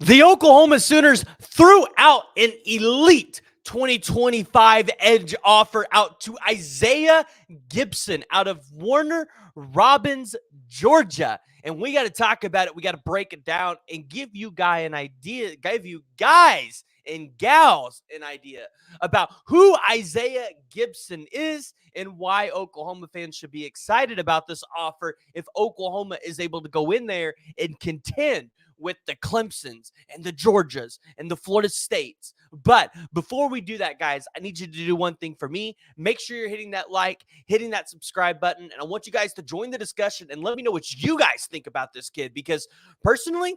The Oklahoma Sooners threw out an elite 2025 edge offer out to Isaiah Gibson out of Warner Robins, Georgia. And we got to talk about it. We got to break it down and give you guys and gals an idea about who Isaiah Gibson is and why Oklahoma fans should be excited about this offer if Oklahoma is able to go in there and contend with the Clemsons and the Georgias and the Florida States. But before we do that, guys, I need you to do one thing for me. Make sure you're hitting that like, hitting that subscribe button, and I want you guys to join the discussion and let me know what you guys think about this kid, because personally,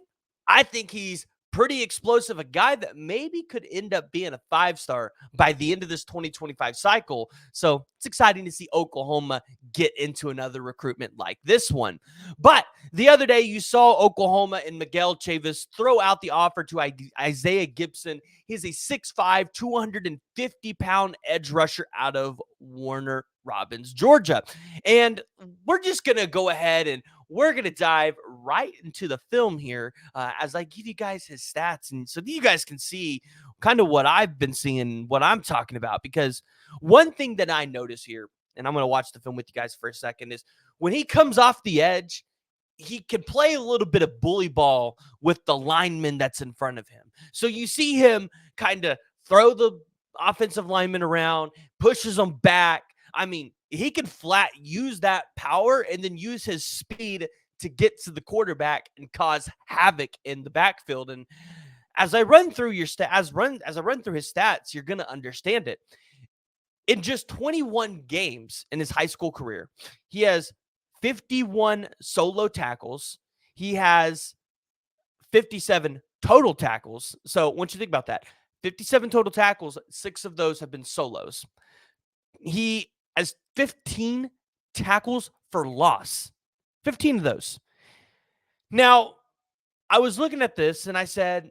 I think he's pretty explosive, a guy that maybe could end up being a 5-star by the end of this 2025 cycle. So it's exciting to see Oklahoma get into another recruitment like this one. But the other day, you saw Oklahoma and Miguel Chavis throw out the offer to Isaiah Gibson. He's a 6'5", 250-pound edge rusher out of Warner Robins, Georgia. And we're just going to go ahead and we're going to dive right into the film here as I give you guys his stats, and so you guys can see kind of what I've been seeing, what I'm talking about. Because one thing that I notice here, and I'm going to watch the film with you guys for a second, is when he comes off the edge, he can play a little bit of bully ball with the lineman that's in front of him. So you see him kind of throw the offensive lineman around, pushes them back. I mean, he can flat use that power and then use his speed to get to the quarterback and cause havoc in the backfield. And as I run through your as I run through his stats, you're going to understand it. In just 21 games in his high school career, he has 51 solo tackles. He has 57 total tackles. So once you think about that, 57 total tackles, 6 of those have been solos. He has 15 tackles for loss. 15 of those. Now, I was looking at this and I said,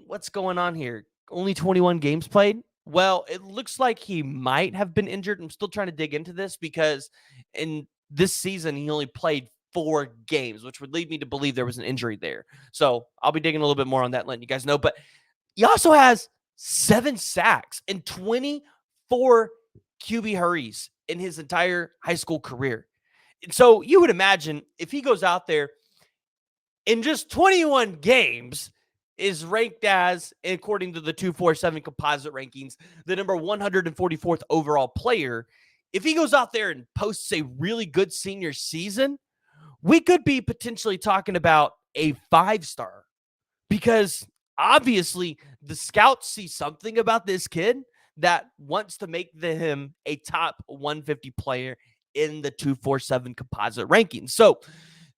what's going on here? Only 21 games played? Well, it looks like he might have been injured. I'm still trying to dig into this because in this season, he only played 4 games, which would lead me to believe there was an injury there. So I'll be digging a little bit more on that, letting you guys know. But he also has 7 sacks and 24 QB hurries in his entire high school career. And so you would imagine if he goes out there in just 21 games, is ranked as, according to the 247 composite rankings, the number 144th overall player. If he goes out there and posts a really good senior season, we could be potentially talking about a 5-star, because obviously the scouts see something about this kid that wants to make him a top 150 player in the 247 composite rankings. So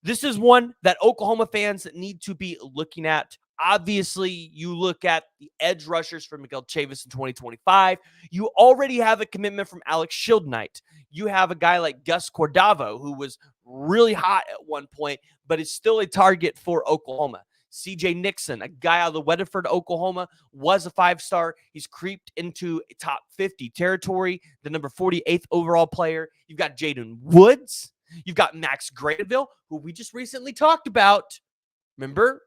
this is one that Oklahoma fans need to be looking at. Obviously, you look at the edge rushers for Miguel Chavis in 2025. You already have a commitment from Alex Shieldknight. You have a guy like Gus Cordavo, who was really hot at one point, but is still a target for Oklahoma. CJ Nixon, a guy out of the Weatherford, Oklahoma, was a 5-star. He's creeped into top 50 territory, the number 48th overall player. You've got Jaden Woods. You've got Max Gradeville, who we just recently talked about. Remember?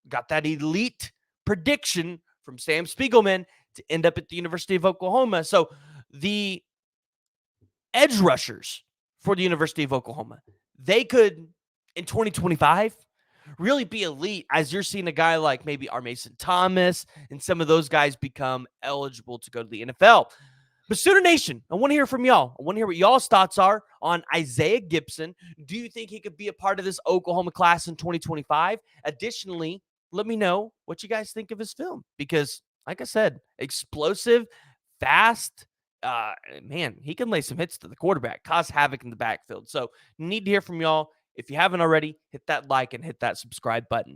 Got that elite prediction from Sam Spiegelman to end up at the University of Oklahoma. So the edge rushers for the University of Oklahoma, they could, in 2025, really be elite, as you're seeing a guy like maybe Mason Thomas and some of those guys become eligible to go to the NFL. But Sooner Nation, I want to hear from y'all. I want to hear what y'all's thoughts are on Isaiah Gibson. Do you think he could be a part of this Oklahoma class in 2025? Additionally, let me know what you guys think of his film, because, like I said, explosive, fast, man, he can lay some hits to the quarterback, cause havoc in the backfield. So need to hear from y'all. If you haven't already, hit that like and hit that subscribe button.